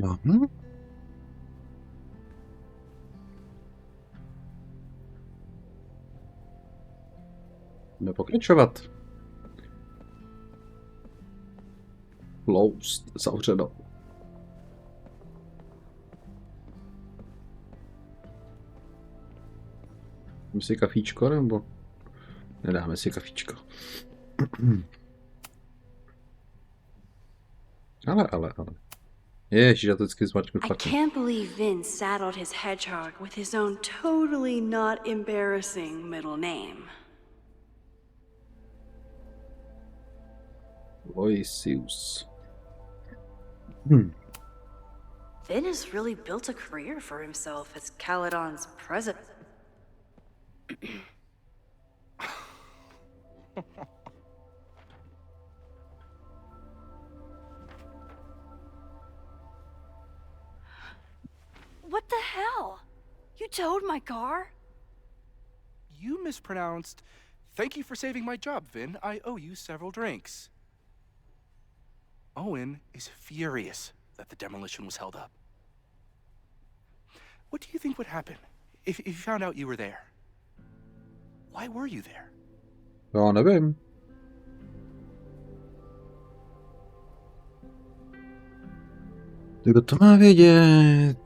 No. Budeme pokračovat. Closed. Zavřeno. Dáme si kafíčko, nebo nedáme si kafíčko? ale. Ježiš, já to vždycky zmačknu I tlakem. can't believe Vince saddled his hedgehog with his own totally not embarrassing middle name. Loisius. Vin has really built a career for himself as Caledon's president. What the hell? You towed my car? You mispronounced. Thank you for saving my job, Vin. I owe you several drinks. Owen is furious that the demolition was held up. What do you think would happen if you found out you were there? Why were you there? Já nevím. Kdo to má vědět?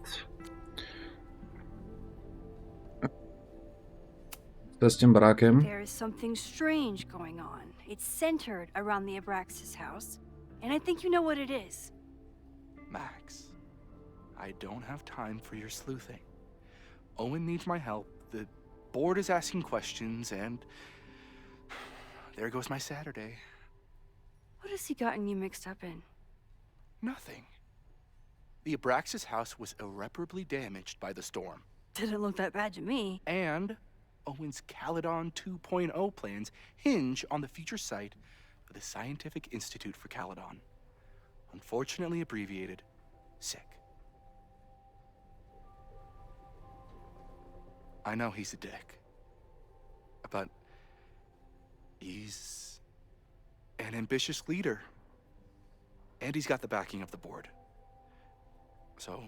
Co je s tím barákem? There is something strange going on. It's centered around the Abraxas house, and I think you know what it is. Max, I don't have time for your sleuthing. Owen needs my help. The board is asking questions, and there goes my Saturday. What has he gotten you mixed up in? Nothing. The Abraxas house was irreparably damaged by the storm. Didn't look that bad to me. And Owen's Caledon 2.0 plans hinge on the future site of the Scientific Institute for Caledon. Unfortunately abbreviated, SICK. I know he's a dick, but he's an ambitious leader. And he's got the backing of the board. So,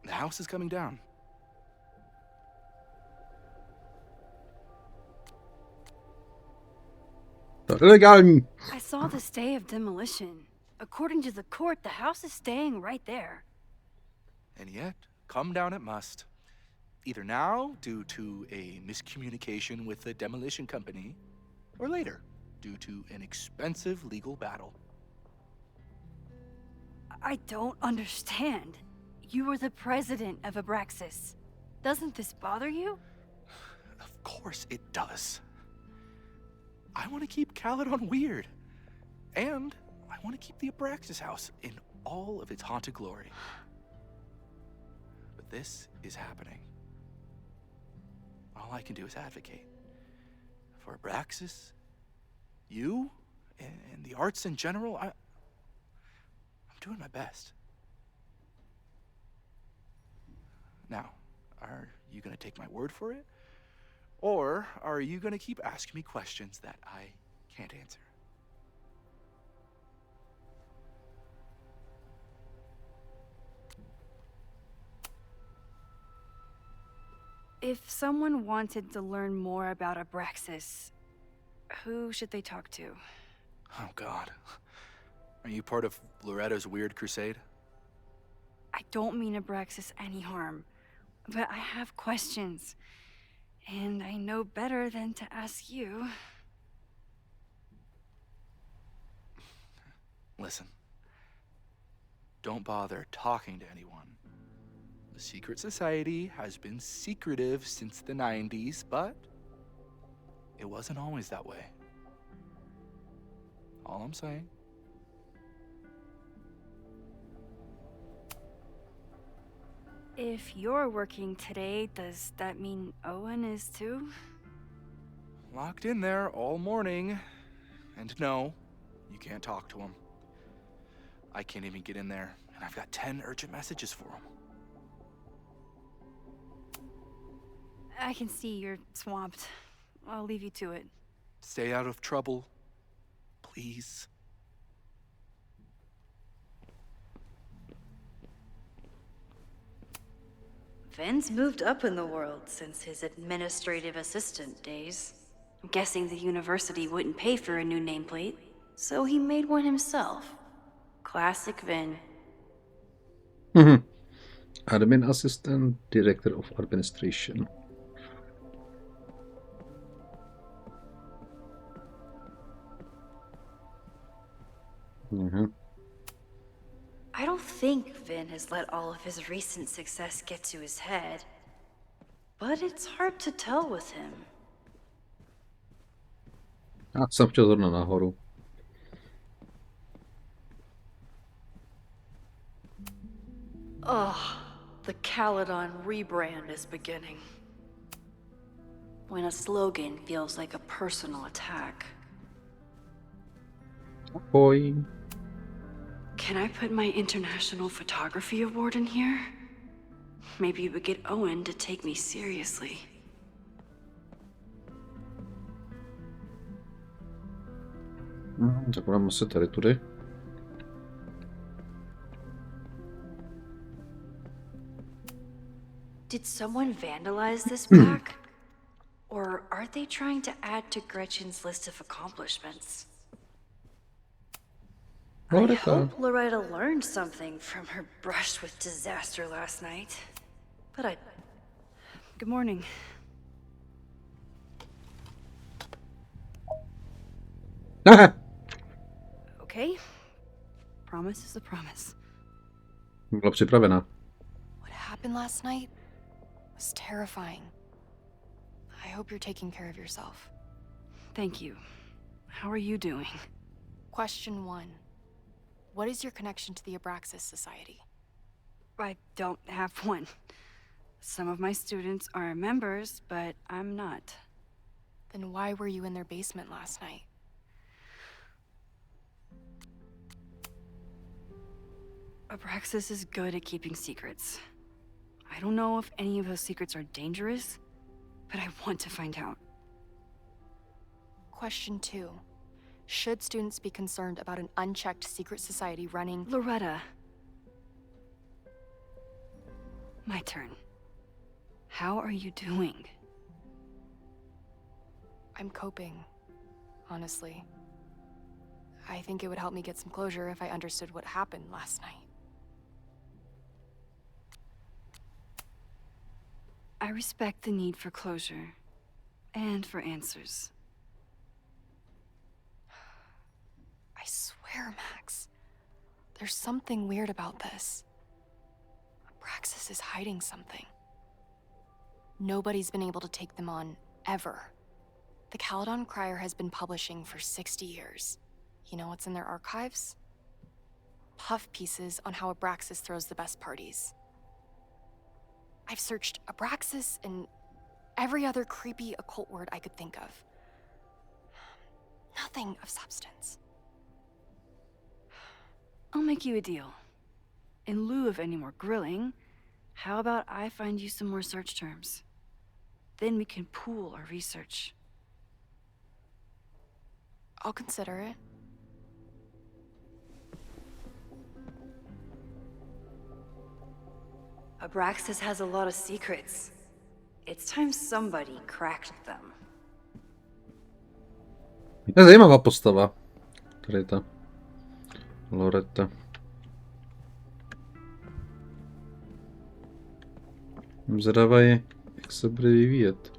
the house is coming down. Ilegální. I saw the stay of demolition. According to the court, the house is staying right there. And yet, come down it must. Either now, due to a miscommunication with the demolition company, or later, due to an expensive legal battle. I don't understand. You were the president of Abraxas. Doesn't this bother you? Of course it does. I want to keep Caledon weird. And I want to keep the Abraxas house in all of its haunted glory. But this is happening. All I can do is advocate. For Abraxas, you, and the arts in general, I'm doing my best. Now, are you gonna take my word for it? Or are you gonna keep asking me questions that I can't answer? If someone wanted to learn more about Abraxas, who should they talk to? Oh, God. Are you part of Loretta's weird crusade? I don't mean Abraxas any harm, but I have questions. And I know better than to ask you. Listen. Don't bother talking to anyone. The secret society has been secretive since the 90s, but it wasn't always that way. All I'm saying. If you're working today, does that mean Owen is too? Locked in there all morning. And no, you can't talk to him. I can't even get in there, and I've got 10 urgent messages for him. I can see you're swamped. I'll leave you to it. Stay out of trouble, please. Vin's moved up in the world since his administrative assistant days. I'm guessing the university wouldn't pay for a new nameplate, so he made one himself. Classic Vin. Admin Assistant, Director of Administration. I don't think Vin has let all of his recent success get to his head. But it's hard to tell with him. Já jsem chtěl zrovna nahoru. Ugh, the Caledon rebrand is beginning. When a slogan feels like a personal attack. Ahoj. Can I put my International Photography Award in here? Maybe it would get Owen to take me seriously. Tak budeme muset tady tudy. Did someone vandalize this plaque? Or are they trying to add to Gretchen's list of accomplishments? I Loretta. hope Loretta learned something from her brush with disaster last night. But I... Good morning. Okay. Promise is a promise. Byla připravena. What happened last night was terrifying. I hope you're taking care of yourself. Thank you. How are you doing? Question 1. What is your connection to the Abraxas Society? I don't have one. Some of my students are members, but I'm not. Then why were you in their basement last night? Abraxas is good at keeping secrets. I don't know if any of those secrets are dangerous, but I want to find out. Question 2. Should students be concerned about an unchecked secret society running... Loretta. My turn. How are you doing? I'm coping, honestly. I think it would help me get some closure if I understood what happened last night. I respect the need for closure. And for answers. I swear, Max. There's something weird about this. Abraxas is hiding something. Nobody's been able to take them on, ever. The Caledon Crier has been publishing for 60 years. You know what's in their archives? Puff pieces on how Abraxas throws the best parties. I've searched Abraxas and every other creepy occult word I could think of. Nothing of substance. I'll make you a deal. In lieu of any more grilling, how about I find you some more search terms? Then we can pool our research. I'll consider it. Abraxas has a lot of secrets. It's time somebody cracked them. To je zajímavá postava. Tady ta Loretta. Zvědavej, jak se bude vyvíjet.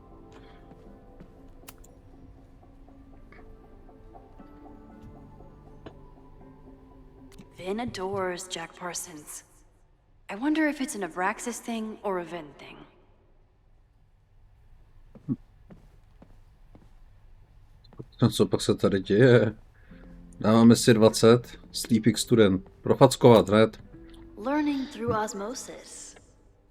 Vin adores Jack Parsons. I wonder if it's an Abraxas thing or a Vin thing. Co pak se tady děje? Dáváme si 20. Sleeping student. Profackovat hned. Learning through osmosis.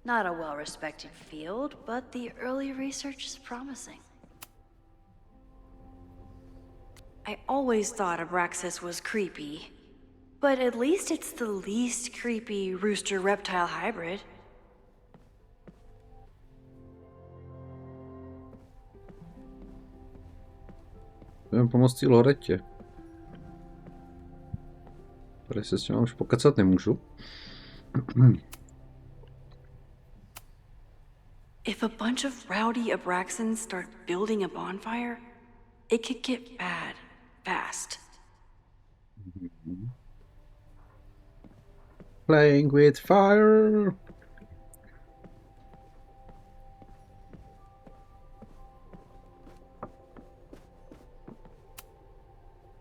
Not a well-respected field, but the early research is promising. I always thought Abraxas was creepy, but at least it's the least creepy rooster-reptile hybrid. Budeme pomoct té Loretě. Tady se s ním už pokecat nemůžu. If a bunch of rowdy Abraxans start building a bonfire, it could get bad fast. Playing with fire.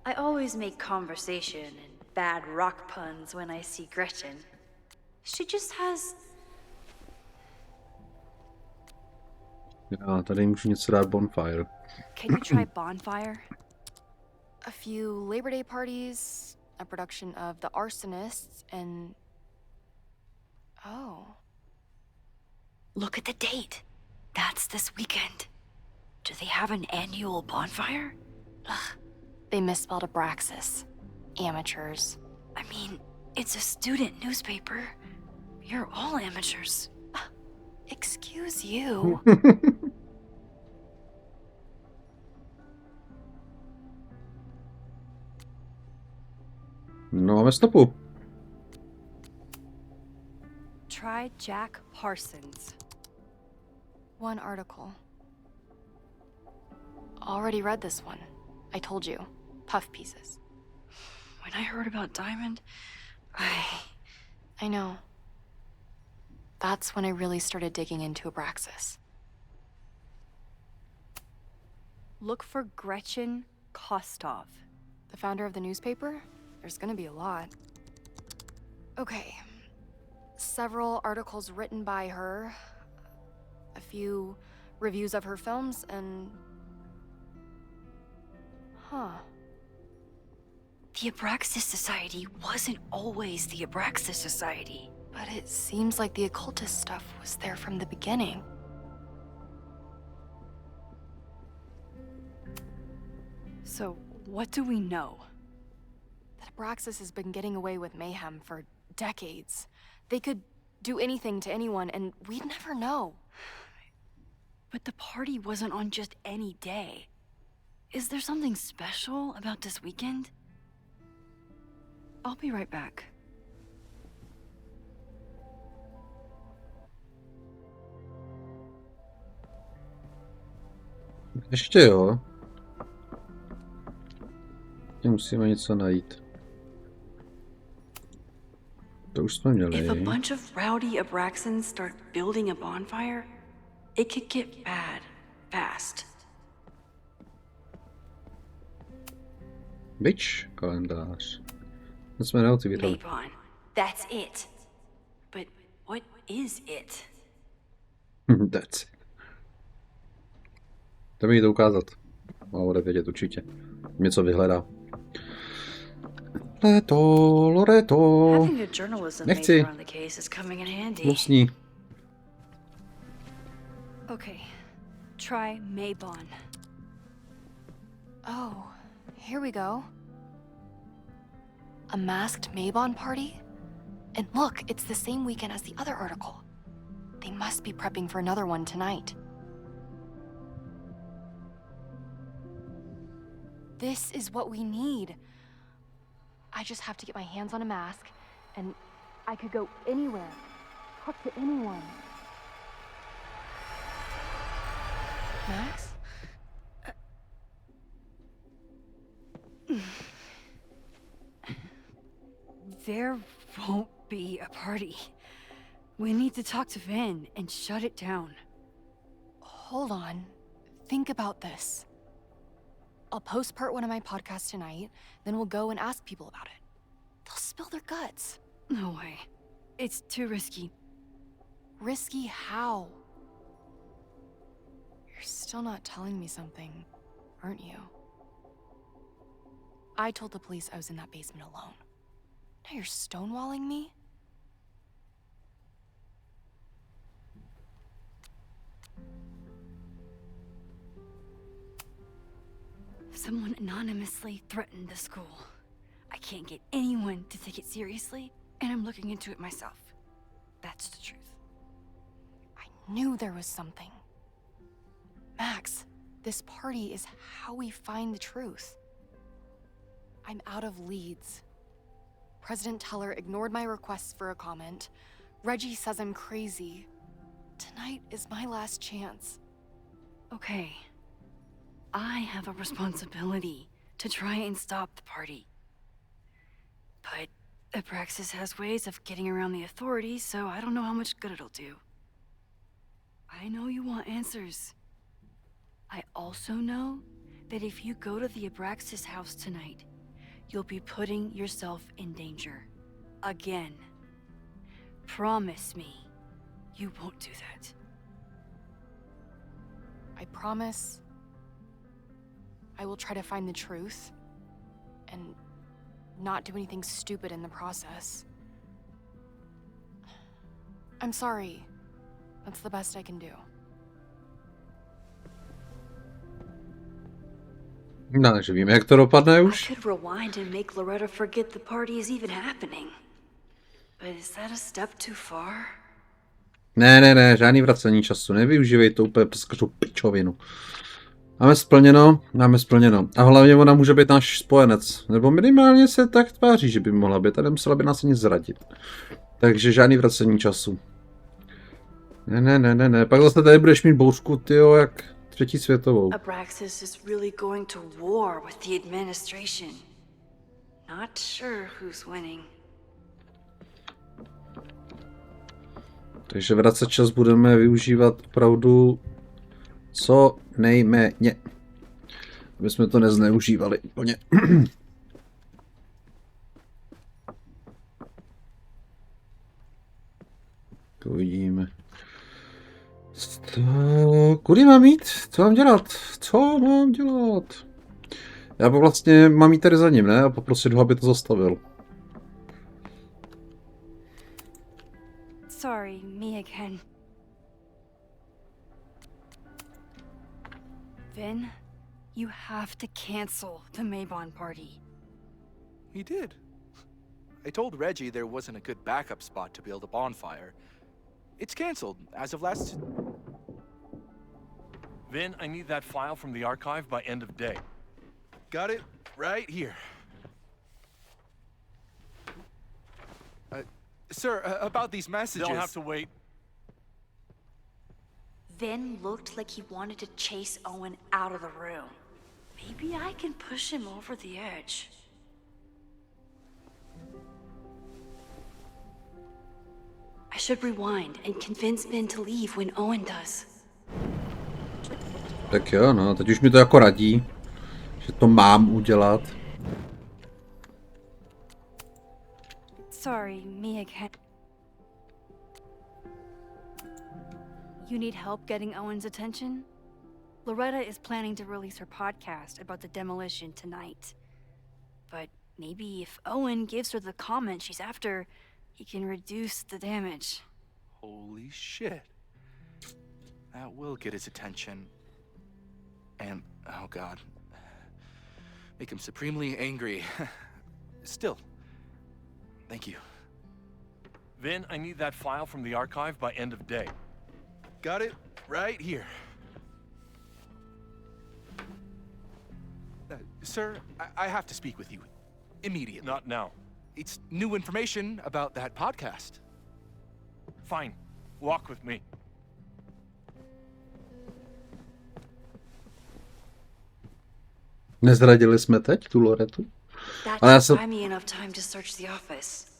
I always make conversation and bad rock puns when I see Gretchen. She just has... Já tady můžu něco dát bonfire. Can you try bonfire? A few Labor Day parties, a production of The Arsonists, and... Oh. Look at the date. That's this weekend. Do they have an annual bonfire? Ugh. They misspelled Abraxas. Amateurs. I mean, it's a student newspaper. You're all amateurs. Excuse you. No, máme stopu. Try Jack Parsons. One article. Already read this one. I told you. Puff pieces. When I heard about Diamond, I know. That's when I really started digging into Abraxas. Look for Gretchen Kostov. The founder of the newspaper? There's gonna be a lot. Okay. Several articles written by her. A few reviews of her films, and... Huh. The Abraxas Society wasn't always the Abraxas Society. But it seems like the occultist stuff was there from the beginning. So, what do we know? That Abraxas has been getting away with mayhem for decades. They could do anything to anyone, and we'd never know. But the party wasn't on just any day. Is there something special about this weekend? I'll be right back. Ještě jo. Ještě musíme něco najít. To už jsme měli. If a bunch of rowdy Abraxans start building a bonfire, it could get bad fast. Bič, kalendář. To jsme neotevírali. Napon, that's it. But what is it? That's it. To mi jde ukázat. Má bude vědět určitě. Něco vyhledá. Loreto. Having a journalism Nechci. major on the case is coming in handy. Lusní. Okay, try Maybon. Oh, here we go. A masked Maybon party? And look, it's the same weekend as the other article. They must be prepping for another one tonight. This is what we need. I just have to get my hands on a mask, and I could go anywhere, talk to anyone. Max? There won't be a party. We need to talk to Vin and shut it down. Hold on. Think about this. I'll postpart one of my podcasts tonight, then we'll go and ask people about it. They'll spill their guts. No way. It's too risky. Risky how? You're still not telling me something, aren't you? I told the police I was in that basement alone. Now you're stonewalling me? Someone anonymously threatened the school. I can't get anyone to take it seriously, and I'm looking into it myself. That's the truth. I knew there was something. Max, this party is how we find the truth. I'm out of leads. President Teller ignored my requests for a comment. Reggie says I'm crazy. Tonight is my last chance. Okay. I have a responsibility to try and stop the party. But Abraxas has ways of getting around the authorities, so I don't know how much good it'll do. I know you want answers. I also know that if you go to the Abraxas house tonight, you'll be putting yourself in danger. Again. Promise me you won't do that. I promise I will try to find the truth and not do anything stupid in the process. I'm sorry. That's the best I can do. No, takže víme, jak to dopadne I už. could rewind and make Loretta forget the party is even happening. But is that a step too far? Ne, žádný vracení času, nevyužívej to úplně přes každou pičovinu. Máme splněno. A hlavně ona může být náš spojenec, nebo minimálně se tak tváří, že by mohla být, a nemusela by nás ani zradit. Takže žádný vracení času. Ne, pak zase tady budeš mít bouřku, tyjo, jak třetí světovou. Abraxas is really going to war with the administration. Not sure who's winning. Takže vracet čas budeme využívat opravdu co nejméně. Aby jsme to nezneužívali úplně. To uvidíme. Kudy mám jít? Co mám dělat? Já vlastně mám jít tady za ním, ne? A poprosit ho, aby to zastavil. Sorry, me again. Vin, you have to cancel the Maybon party. He did. I told Reggie there wasn't a good backup spot to build a bonfire. It's canceled as of last... Vin, I need that file from the archive by end of day. Got it right here. Sir, about these messages... They'll have to wait. Vin looked like he wanted to chase Owen out of the room. Maybe I can push him over the edge. I should rewind and convince Vin to leave when Owen does. Tak jo, no, teď už mi to jako radí, že to mám udělat. Sorry, me again. You need help getting Owen's attention? Loretta is planning to release her podcast about the demolition tonight. But maybe if Owen gives her the comment she's after, he can reduce the damage. Holy shit. That will get his attention. And, oh god. Make him supremely angry. Still. Thank you. Vin, I need that file from the archive by end of day. Got it right here. Sir, I have to speak with you. Immediately. Not now. It's new information about that podcast. Fine. Walk with me. Nezradili jsme teď tu Loretu? That Ale já should jsem... buy me enough time to search the office.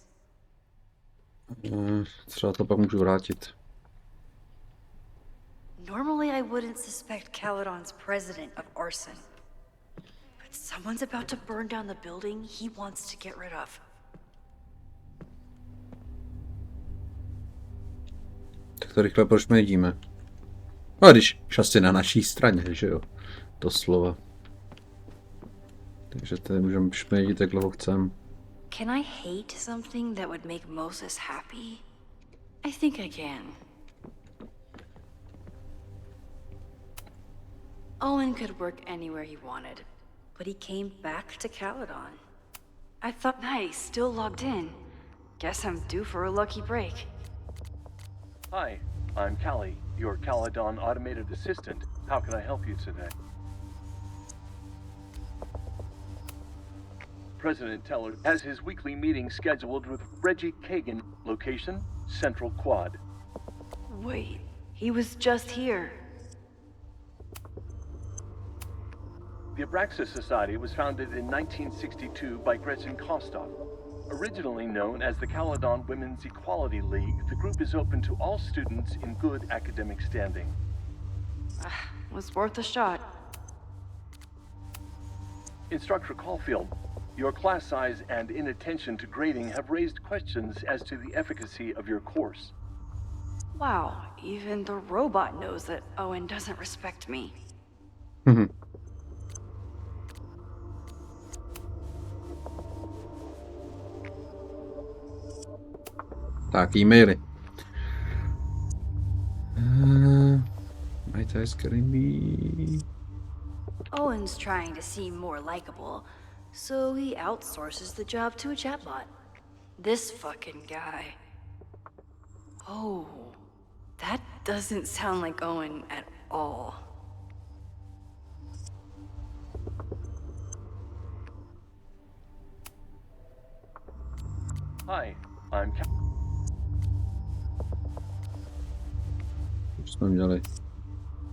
Třeba to pak můžu vrátit. Normally I wouldn't suspect Caledon's president of arson. But someone's about to burn down the building he wants to get rid of. Tak to rychle proč jedíme. No když čas je na naší straně, že jo. Doslova. Takže tady můžeme šmědit, jak dlouho chcem. Can I hate something that would make Moses happy? I think I can. Owen could work anywhere he wanted, but he came back to Caledon. I thought, nice, still logged in. Guess I'm due for a lucky break. Hi, I'm Callie, your Caledon automated assistant. How can I help you today? President Teller has his weekly meeting scheduled with Reggie Kagan. Location, Central Quad. Wait, He was just here. The Abraxas Society was founded in 1962 by Gretchen Kostov. Originally known as the Caledon Women's Equality League, the group is open to all students in good academic standing. Was worth a shot. Instructor Caulfield, your class size and inattention to grading have raised questions as to the efficacy of your course. Wow, even the robot knows that Owen doesn't respect me. Tak, e-maily. My task getting me. Owen's trying to seem more likable, so he outsources the job to a chatbot. This fucking guy. Oh, that doesn't sound like Owen at all. Hi, I'm Už jsme měli.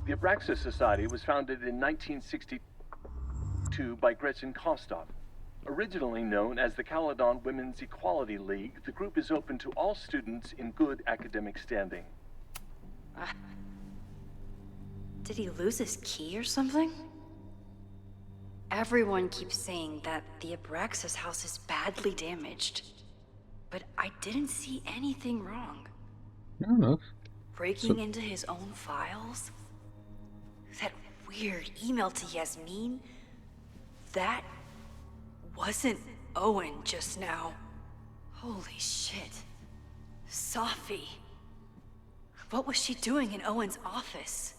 The Abraxas Society was founded in 1962 by Gretchen Kostov. Originally known as the Caledon Women's Equality League, the group is open to all students in good academic standing. Did he lose his key or something? Everyone keeps saying that the Abraxas house is badly damaged. But I didn't see anything wrong. I don't know. Breaking into his own files? That weird email to Yasmin? That wasn't Owen just now. Holy shit. Sophie. What was she doing in Owen's office?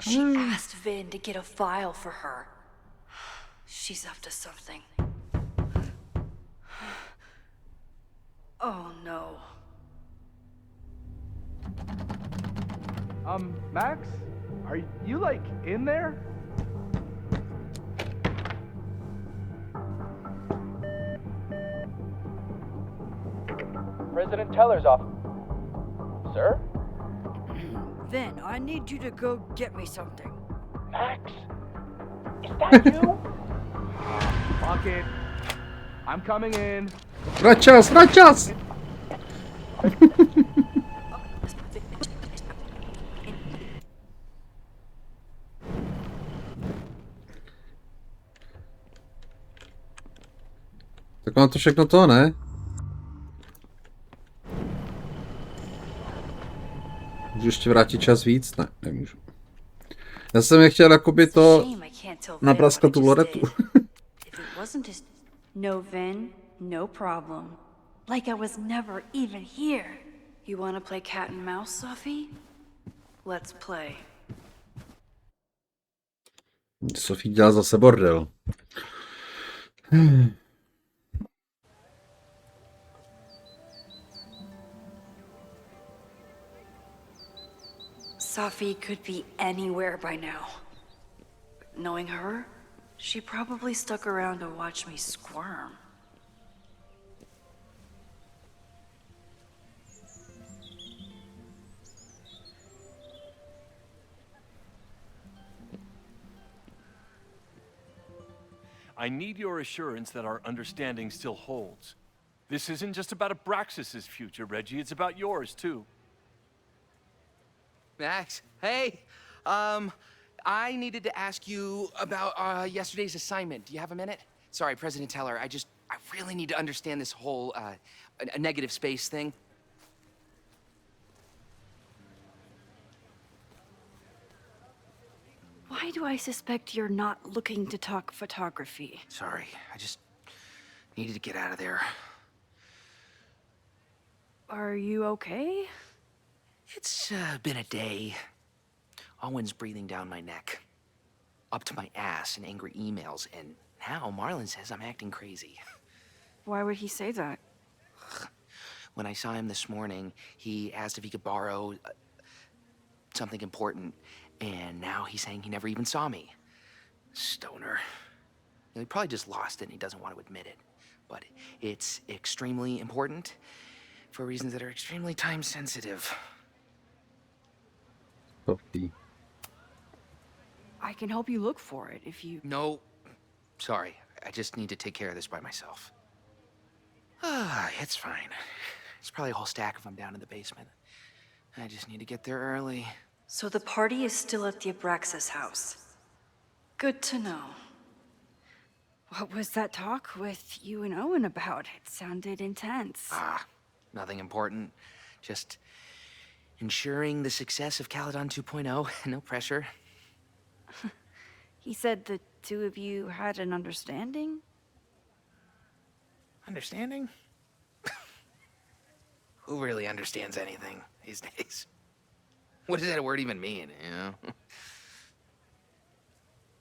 She asked Vin to get a file for her. She's up to something. Oh no. Max? Are you, like, in there? President Teller's off. Sir? Vin, I need you to go get me something. Max? Is that you? Fuck it. I'm coming in. Vrať čas! Tak mám to všechno to, ne? Můžu ještě vrátit čas víc? Ne, nemůžu. Já jsem je chtěl jakoby to napraskat tu Loretu. No Vin, no problem. Like I was never even here. You wanna play cat and mouse, Sophie? Let's play. Sophie dělá zase bordel. Sophie could be anywhere by now. Knowing her, she probably stuck around to watch me squirm. I need your assurance that our understanding still holds. This isn't just about Abraxas' future, Reggie. It's about yours, too. Max, hey. I needed to ask you about yesterday's assignment. Do you have a minute? Sorry, President Teller, I really need to understand this whole a negative space thing. Why do I suspect you're not looking to talk photography? Sorry, I just needed to get out of there. Are you okay? It's been a day. Owen's breathing down my neck, up to my ass in angry emails, and now Marlon says I'm acting crazy. Why would he say that? When I saw him this morning, he asked if he could borrow something important, and now he's saying he never even saw me. Stoner. He probably just lost it and he doesn't want to admit it. But it's extremely important for reasons that are extremely time sensitive. Sophie. I can help you look for it if you... No, sorry. I just need to take care of this by myself. It's fine. It's probably a whole stack if I'm down in the basement. I just need to get there early. So the party is still at the Abraxas house. Good to know. What was that talk with you and Owen about? It sounded intense. Nothing important. Just ensuring the success of Caledon 2.0. No pressure. He said the two of you had an understanding? Understanding? Who really understands anything these days? What does that word even mean, you know?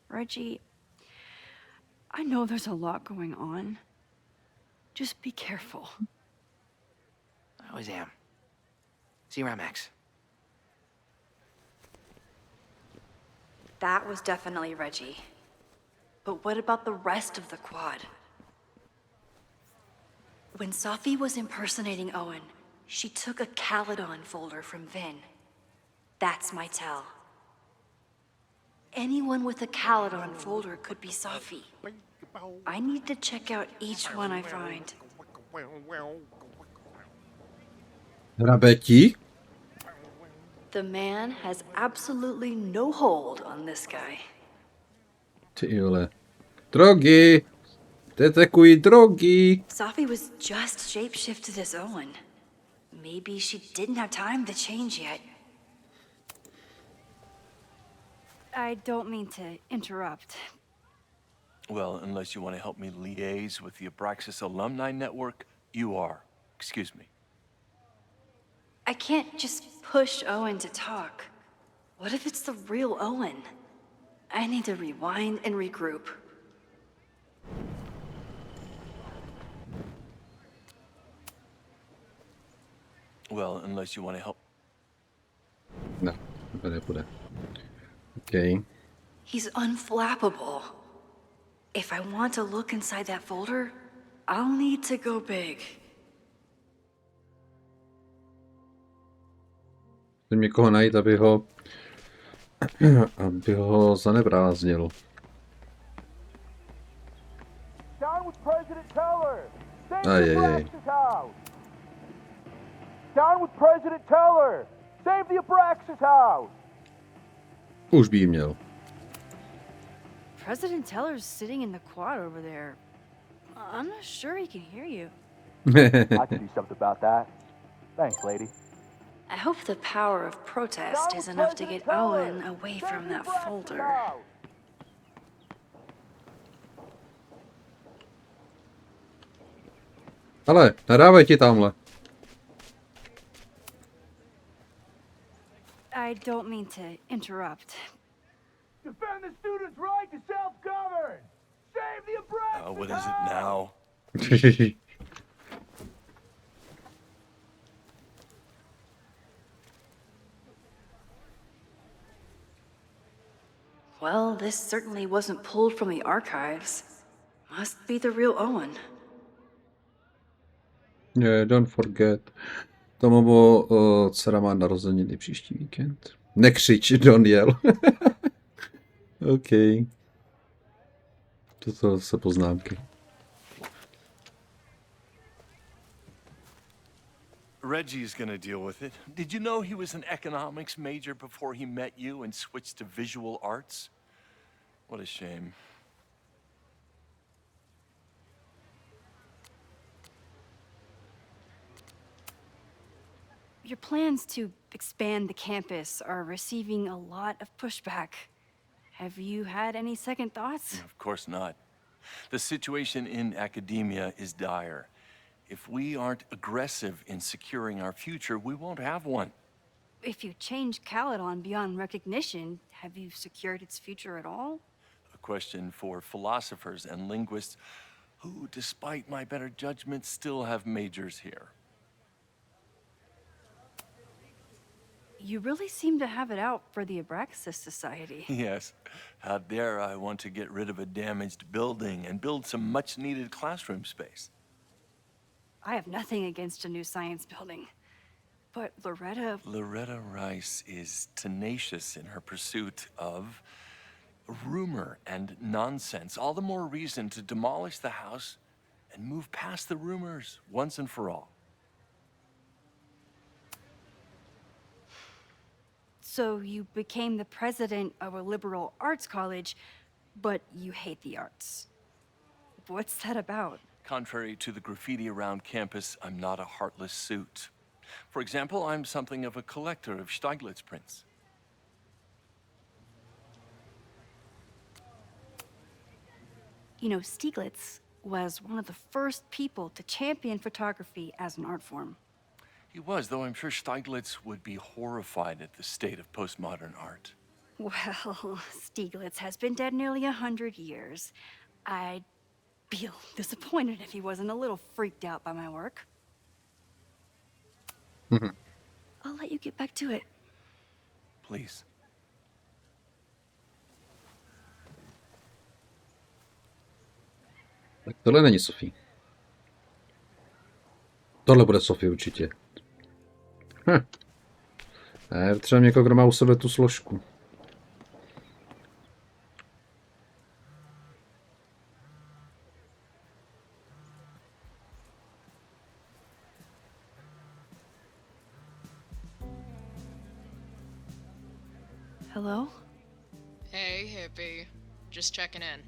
Reggie, I know there's a lot going on. Just be careful. I always am. See you around, Max. That was definitely Reggie. But what about the rest of the quad? When Sophie was impersonating Owen, she took a Caledon folder from Vin. That's my tell. Anyone with a Caledon folder could be Sophie. I need to check out each one I find. Hrabeti? The man has absolutely no hold on this guy. Ty vole. Drogy! Detekuj drogy! Sophie was just shapeshifted as Owen. Maybe she didn't have time to change yet. I don't mean to interrupt. Well, unless you want to help me liaise with the Abraxas Alumni Network, you are. Excuse me. I can't just push Owen to talk. What if it's the real Owen? I need to rewind and regroup. Well, unless you want to help. No, to nepůjde. Okay. He's unflappable. If I want to look inside that folder, I'll need to go big. Musím někoho najít, aby ho zanebráznil. Down with President Teller! Save Aye, the aye, aye. Abraxas house! Down with President Teller! Save the Abraxas house! Už by jí měl. President Teller's sitting in the quad over there. I'm not sure he can hear you. I can do something about that. Thanks, lady. I hope the power of protest is enough to get Owen away from that folder. Ale, nadávej ti tamhle. I don't mean to interrupt. Defend the students' right to self-govern! Save the Abraxas What is it now? Well, this certainly wasn't pulled from the archives. Must be the real Owen. Yeah, don't forget. Tomovo dcera má narozeniny příští víkend. Nekřič, Don jel. OK. To se poznámky. Reggie's gonna deal with it. Did you know he was an economics major before he met you and switched to visual arts? What a shame. Your plans to expand the campus are receiving a lot of pushback. Have you had any second thoughts? Of course not. The situation in academia is dire. If we aren't aggressive in securing our future, we won't have one. If you change Caledon beyond recognition, have you secured its future at all? A question for philosophers and linguists who, despite my better judgment, still have majors here. You really seem to have it out for the Abraxas Society. Yes. How dare I want to get rid of a damaged building and build some much-needed classroom space. I have nothing against a new science building. But Loretta... Loretta Rice is tenacious in her pursuit of rumor and nonsense. All the more reason to demolish the house and move past the rumors once and for all. So you became the president of a liberal arts college, but you hate the arts. What's that about? Contrary to the graffiti around campus, I'm not a heartless suit. For example, I'm something of a collector of Stieglitz prints. You know, Stieglitz was one of the first people to champion photography as an art form. He was, though I'm sure Stieglitz would be horrified at the state of postmodern art. Well, Stieglitz has been dead nearly 100 years. I'd feel disappointed if he wasn't a little freaked out by my work. I'll let you get back to it. Please. Tak tohle není Sophie. Tohle bude Sophie určitě. Ne, třeba někoho, kdo má u sebe tu složku. Hello? Hey, hippie. Just checking in.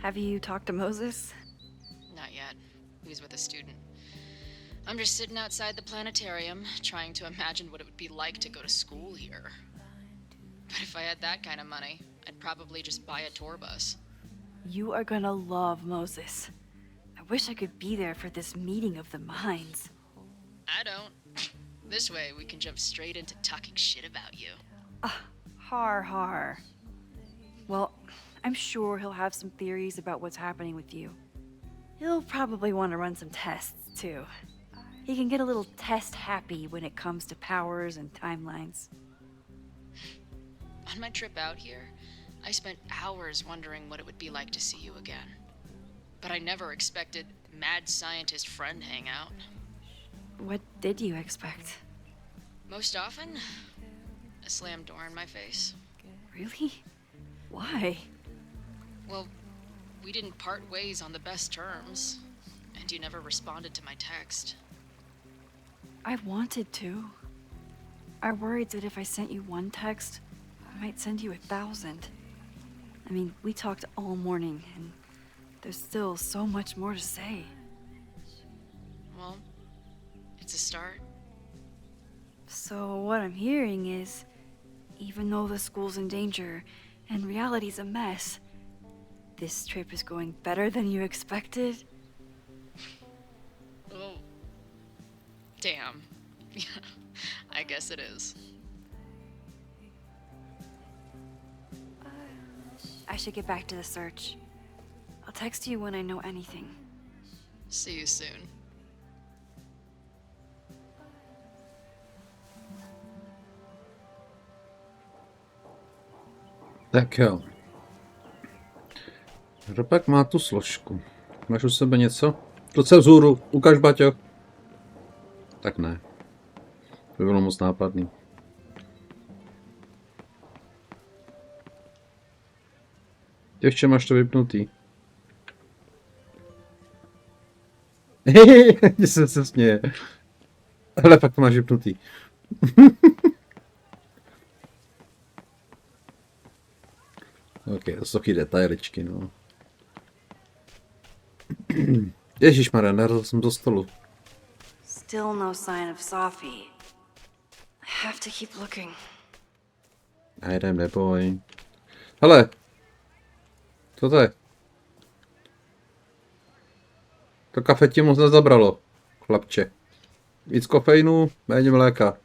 Have you talked to Moses? Not yet. He was with a student. I'm just sitting outside the planetarium, trying to imagine what it would be like to go to school here. But if I had that kind of money, I'd probably just buy a tour bus. You are gonna love Moses. I wish I could be there for this meeting of the minds. I don't. This way, we can jump straight into talking shit about you. Har. Well, I'm sure he'll have some theories about what's happening with you. He'll probably want to run some tests, too. He can get a little test happy when it comes to powers and timelines. On my trip out here, I spent hours wondering what it would be like to see you again. But I never expected mad scientist friend hangout. What did you expect? Most often, a slam door in my face. Really? Why? Well, we didn't part ways on the best terms, and you never responded to my text. I wanted to. I worried that if I sent you one text, I might send you 1,000. I mean, we talked all morning, and there's still so much more to say. Well, it's a start. So what I'm hearing is, even though the school's in danger and reality's a mess, this trip is going better than you expected? Oh. Damn. I guess it is. I should get back to the search. I'll text you when I know anything. See you soon. Tak jo. Ropak má tu složku. Máš u sebe něco? Ruce vzhůru, ukaž, Baťo. Tak ne. To by bylo moc nápadný. Ještě máš to vypnutý. Hehehe, se směje. Ale pak to máš vypnutý. Ok, to jsou taky detailičky, no. Ježišmarja, narazil jsem do stolu. Still no sign of Sophie. I have to keep looking. Najdem, neboj. Hele! Co to je? To kafe ti moc nezabralo, chlapče. Víc kofeinu, méně mléka.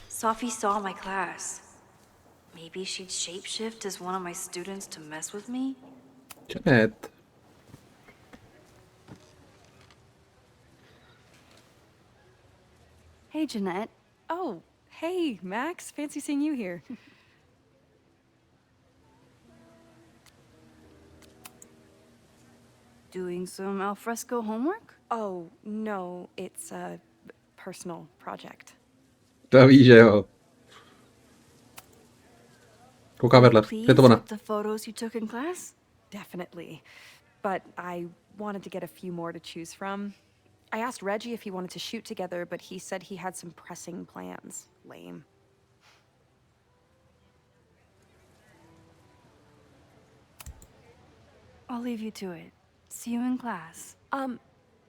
Sophie saw my class. Maybe she'd shapeshift as one of my students to mess with me? Janet. Hey, Jeanette. Oh, hey, Max. Fancy seeing you here. Doing some alfresco homework? Oh, no, it's a personal project. To ví, že jo. Kouká Will you vedle. Je to please ona. take the photos you took in class? Definitely. But I wanted to get a few more to choose from. I asked Reggie if he wanted to shoot together, but he said he had some pressing plans. Lame. I'll leave you to it. See you in class.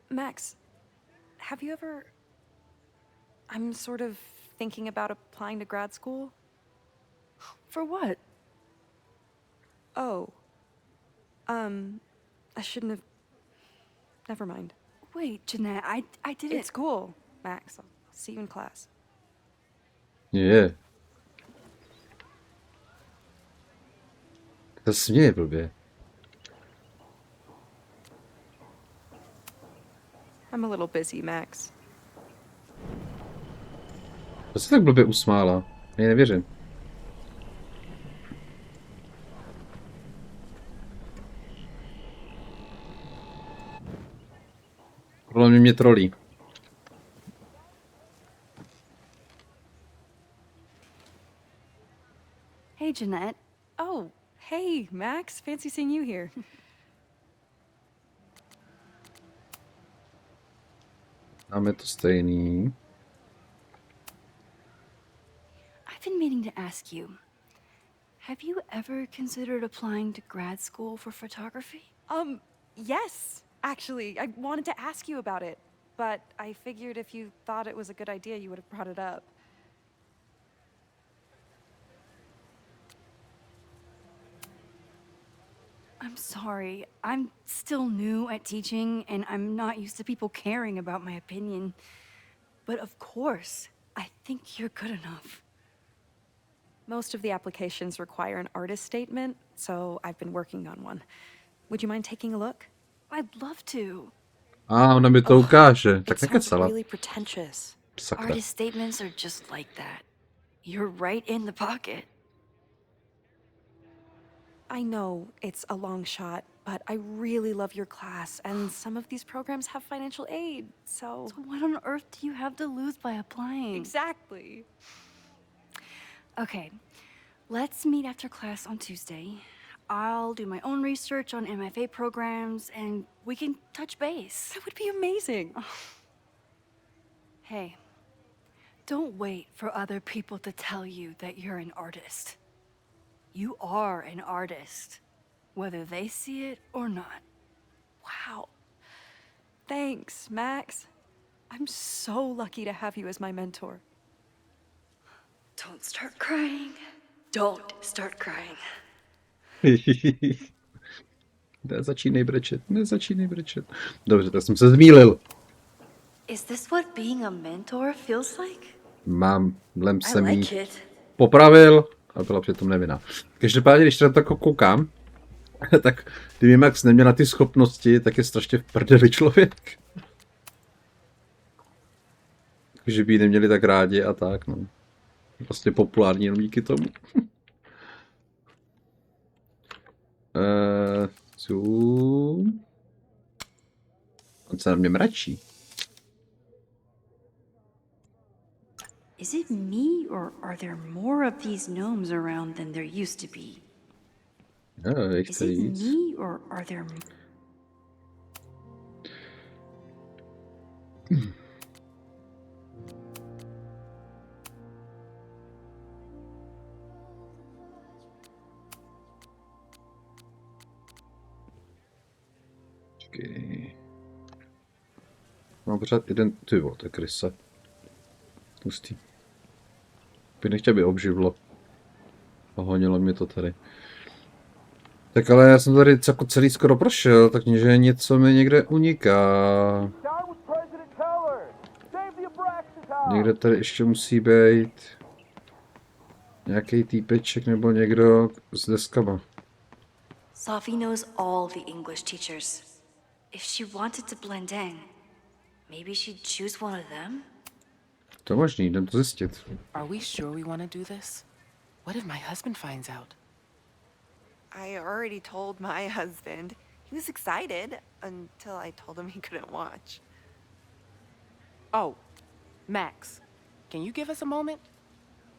Max, have you ever... I'm sort of thinking about applying to grad school. For what? Oh. I shouldn't have... Never mind. Wait, Jeanette, I didn't... It's cool, Max. I'll see you in class. Je. To směje blbě. I'm a little busy, Max. To se tak blbě usmála. Já nevěřím. Podle mě trolí. Hey, Jeanette. Oh, hey, Max. Fancy seeing you here. Máme to stejný. I've been meaning to ask you. Have you ever considered applying to grad school for photography? Yes. Actually, I wanted to ask you about it. But I figured if you thought it was a good idea, you would have brought it up. I'm sorry. I'm still new at teaching, and I'm not used to people caring about my opinion. But of course, I think you're good enough. Most of the applications require an artist statement, so I've been working on one. Would you mind taking a look? I'd love to. Ona mi to ukáže. Tak It sounds nekecala. really pretentious. Sakra. Artist statements are just like that. You're right in the pocket. I know it's a long shot, but I really love your class, and some of these programs have financial aid, so... So what on earth do you have to lose by applying? Exactly. Okay, let's meet after class on Tuesday. I'll do my own research on MFA programs, and we can touch base. That would be amazing. Hey, don't wait for other people to tell you that you're an artist. You are an artist, whether they see it or not. Wow. Thanks, Max. I'm so lucky to have you as my mentor. Don't start crying. Don't start crying. Nezačínej brečet. Dobře, tak jsem se zmýlil. Is this what being a mentor feels like? Lem I jsem jí like it. popravil a byla přitom nevinná. Každopádně, když na to koukám, tak kdyby Max neměla ty schopnosti, tak je strašně v prdeli člověk. Že by ji neměli tak rádi a tak, no. Vlastně populární jenom díky tomu. Zoom. On se na mě mračí. Is it me, or are there more of these gnomes around than there used to be? Is it me, or are there... Počkej. Mám pořád jeden... Ty vole, to je krysa. Hustý. Bych nechtěl, aby obživlo. A honilo mi to tady. Tak ale já jsem tady celý skoro prošel, takže něco mi někde uniká. Někde tady ještě musí být nějaký týpeček nebo někdo s deskama. Sophie knows all the English teachers. If she wanted to blend in, maybe she'd choose one of them? To je možný, jdem to zjistit. Are we sure we want to do this? What if my husband finds out? I already told my husband. He was excited until I told him he couldn't watch. Oh, Max, can you give us a moment?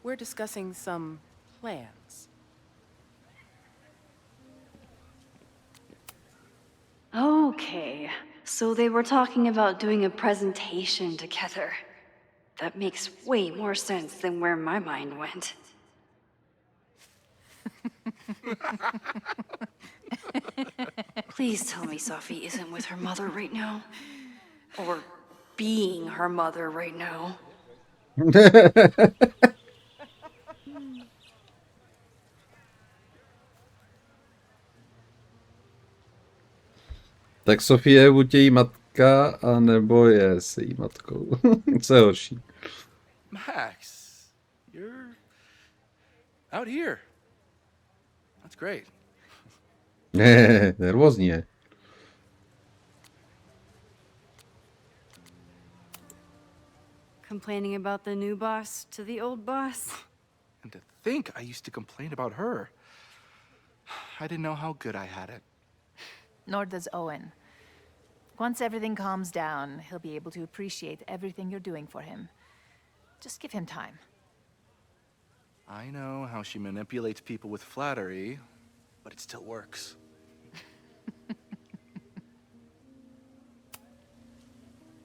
We're discussing some plans. Okay, so they were talking about doing a presentation together. That makes way more sense than where my mind went. Please tell me Sophie isn't with her mother right now. Or being her mother right now. Tak Sofie je buď její matka, anebo je s její matkou. Co je horší? Max, you're out here. That's great. Nervózní je. Complaining about the new boss to the old boss? And to think I used to complain about her. I didn't know how good I had it. Nor does Owen. Once everything calms down, he'll be able to appreciate everything you're doing for him. Just give him time. I know how she manipulates people with flattery, but it still works.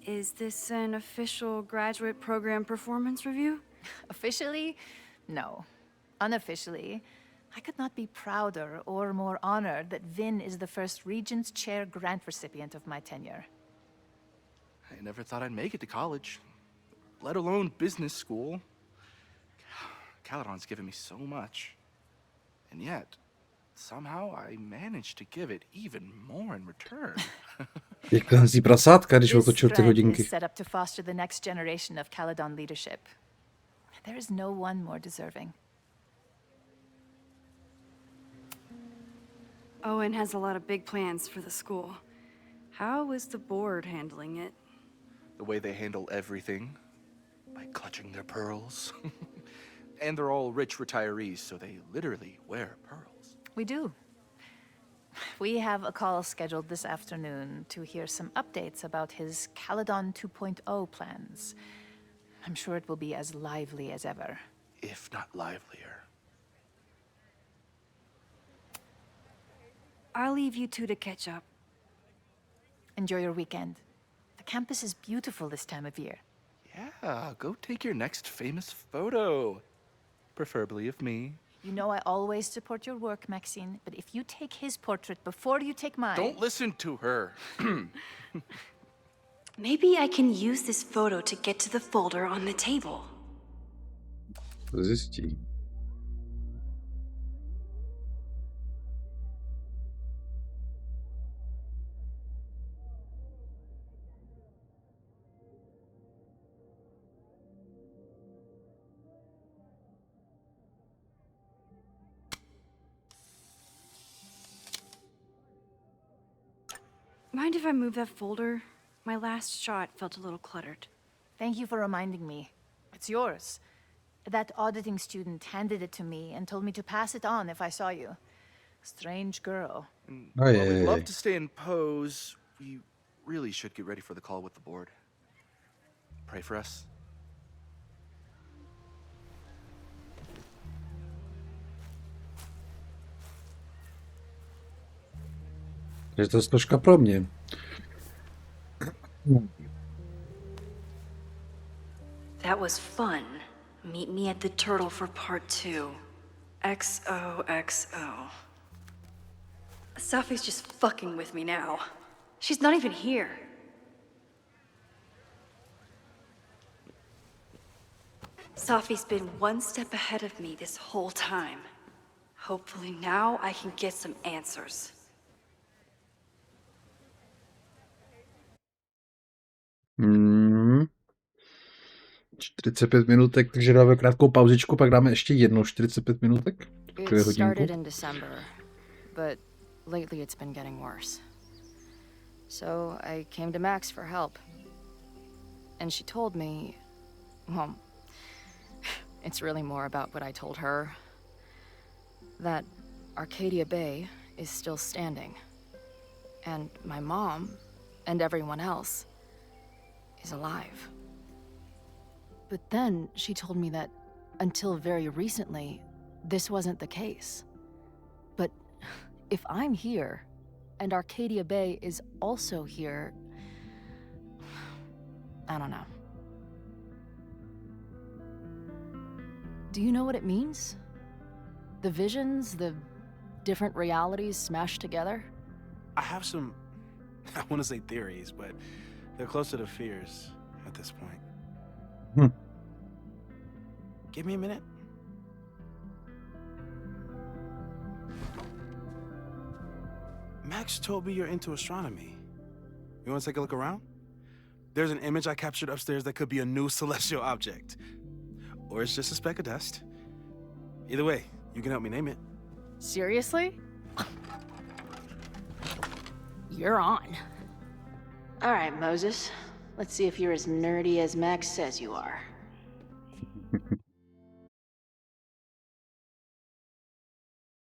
Is this an official graduate program performance review? Officially? No. Unofficially, I could not be prouder or more honored that Vin is the first Regent's Chair grant recipient of my tenure. I never thought I'd make it to college, let alone business school. Caledon's given me so much. And yet, somehow I managed to give it even more in return. Jak hází prasátka, když This otočil ty grant hodinky. is set up to foster the next generation of Caledon leadership. There is no one more deserving. Owen has a lot of big plans for the school. How is the board handling it? The way they handle everything, by clutching their pearls. And they're all rich retirees, so they literally wear pearls. We do. We have a call scheduled this afternoon to hear some updates about his Caledon 2.0 plans. I'm sure it will be as lively as ever. If not livelier. I'll leave you two to catch up. Enjoy your weekend. The campus is beautiful this time of year. Yeah, go take your next famous photo. Preferably of me. You know I always support your work, Maxine, but if you take his portrait before you take mine... Don't listen to her. Maybe I can use this photo to get to the folder on the table. Zjistí. Mind if I move that folder? My last shot felt a little cluttered. Thank you for reminding me. It's yours. That auditing student handed it to me and told me to pass it on if I saw you. Strange girl. While we'd love to stay in pose, we really should get ready for the call with the board. Pray for us. Je to složka pro mě. That was fun. Meet me at the Turtle for part 2. XOXO. Sophie's just fucking with me now. She's not even here. Sophie's been one step ahead of me this whole time. Hopefully now I can get some answers. Hmm. 45 minutek, takže dáme krátkou pauzičku, pak dáme ještě jednou 45 minutek. It started in December, but lately it's been getting worse. So I came to Max for help. And she told me, well, it's really more about what I told her. That Arcadia Bay is still standing. And my mom, and everyone else, is alive. But then she told me that until very recently, this wasn't the case. But if I'm here, and Arcadia Bay is also here, I don't know. Do you know what it means? The visions, the different realities smashed together? I have some, I want to say theories, but they're closer to fears at this point. Give me a minute. Max told me you're into astronomy. You want to take a look around? There's an image I captured upstairs that could be a new celestial object. Or it's just a speck of dust. Either way, you can help me name it. Seriously? You're on. All right, Moses. Let's see if you're as nerdy as Max says you are.